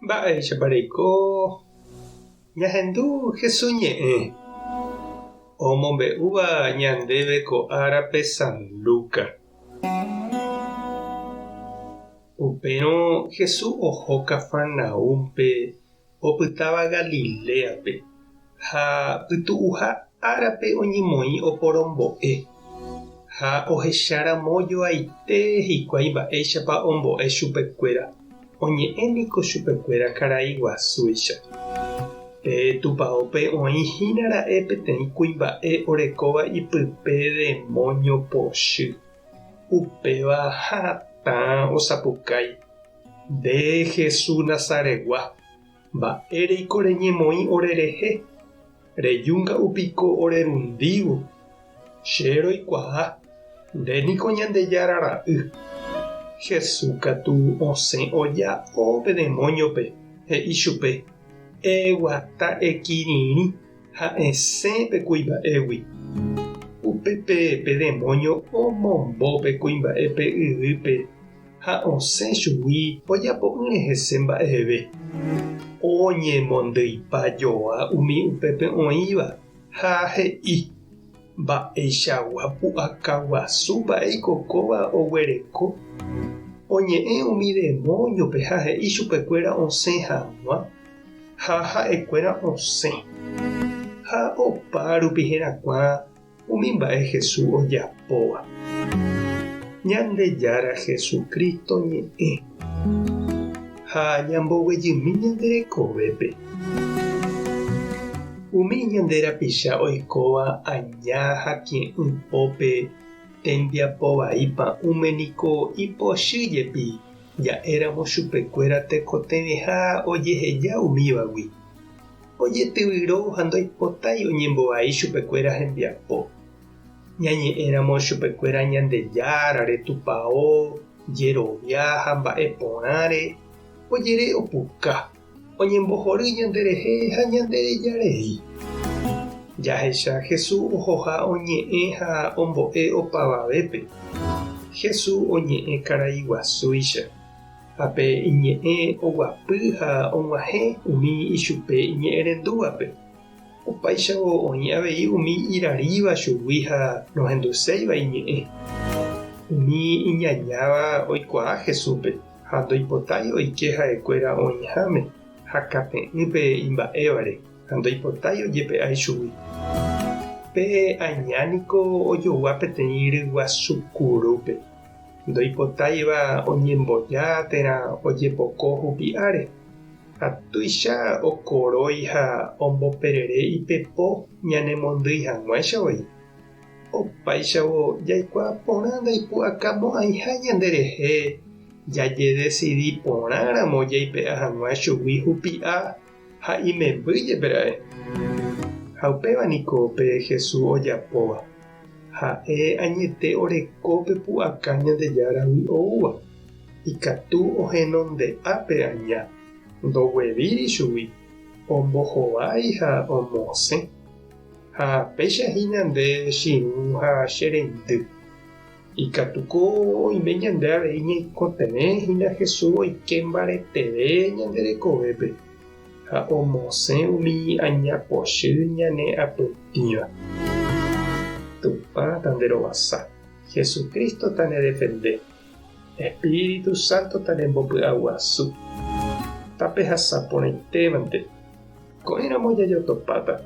Mba'éichapareko ñahendu Jesús ñe'ẽ omombe'úva ñandéve ko árape San Lucas. Upérõ Jesús oho Kafarnaúmpe opytáva Galiléape ha pytu'uha árape oñemoĩ oporombo'e ha ohecharãmojoaite hikuái mba'éichapa ombo'e chupekuéra. Oñe'ẽniko chupekuéra karai guasúicha. Tupãópe oĩhína ra'e peteĩ kuimba'e orekóva ipype demonio pochy. Upéva hatã osapukái. Nde Jesús Nazaregua, mba'éreiko reñemoĩ orerehe. Rejúnga'upiko orerundívo. Che roikuaa, ndéniko Ñandejára ra'y. Jesús katu osẽ oja'ópe demóniope, he'i chupe: eguata ekirirĩ ha esẽpe kuimba'égui. Upépe demónio omombópe kuimba'épe yvýpe ha osẽ chugui ojapo'ỹre hese mba'eve. Oñemondýipajoa umi upépe oĩva ha he'i: mba'eichagua pu'aka guasu mba'éiko kóva oguereko. Oñe'ẽ umi demóniope ha he'i chupekuéra osẽ hag̃ua ha ha'ekuéra osẽ. Ha opa rupi herakuã umi mba'e Jesús ojapóva. Ñandejára Jesukristo ñe'ẽ ha ñamboguejymi ñanderekovépe. Umi ñande rapicha oikóva aña ha ke'ypópe tembiapovaípa uméniko ipochýjepi ja'éramo chupekuéra tekotevẽha ojeheja umívagui. Ojetyvyrõ ha ndoipotái oñembovai chupekuéra hembiapo. Ñañe'ẽramo chupekuéra Ñandejára retupão, jerovia ha mba'e porãre ojere opuka, oñembohory ñanderehe ha ñanderejarei. Jahecha Jesús ohoha oñe'ẽ ha ombo'e opavavépe. Jesús oñe'ẽ karai guasúicha. Ápe iñe'ẽ oguapy ha og̃uahẽ umi ichupe iñe'ẽrendúvape. Opáichavo oĩ avei umi iraríva chugui ha nohenduséiva iñe'ẽ. Umi iñañáva oikuaa Jesúspe ha ndoipotái oike ha'ekuéra oĩháme ha kate'ỹpe imba'évare ha ndoipotái ojepe'ái chugui. Pe añániko ojogua peteĩ ryguasukurúpe. Ndoipotáiva oñemboja térã ojepoko hupi'áre. Ha tuicha okorói ha omboperere ipepo ñanemondýi hag̃uáichavoi. Opáichavo jaikuaa porã ndaipu'akamo'ãiha ñanderehe jaje decidi porãramo jaipe'a hag̃ua chugui hupi'a ha imembýjepera'e. Ha upévaniko pe Jesús ojapóva. Ha'e añete orekópe pu'aka Ñandejáragui oúva. Ikatu ohenonde'ápe aña. Ndoguevíri chugui. Ombohovái ha omosẽ. Ha péichahína nde chiru ha chereindy. Ikatuko oime ñande avei ñaikotevẽhína Jesús oike mbareteve ñanderekovépe ha omosẽ umi añapochy ñane apytĩva. Tupã tanderovasa. Jesucristo tanedefende. Espíritu Santo tanembopy'aguasu. Tapehasa porãitévante. Ko'ẽramo jajotopáta.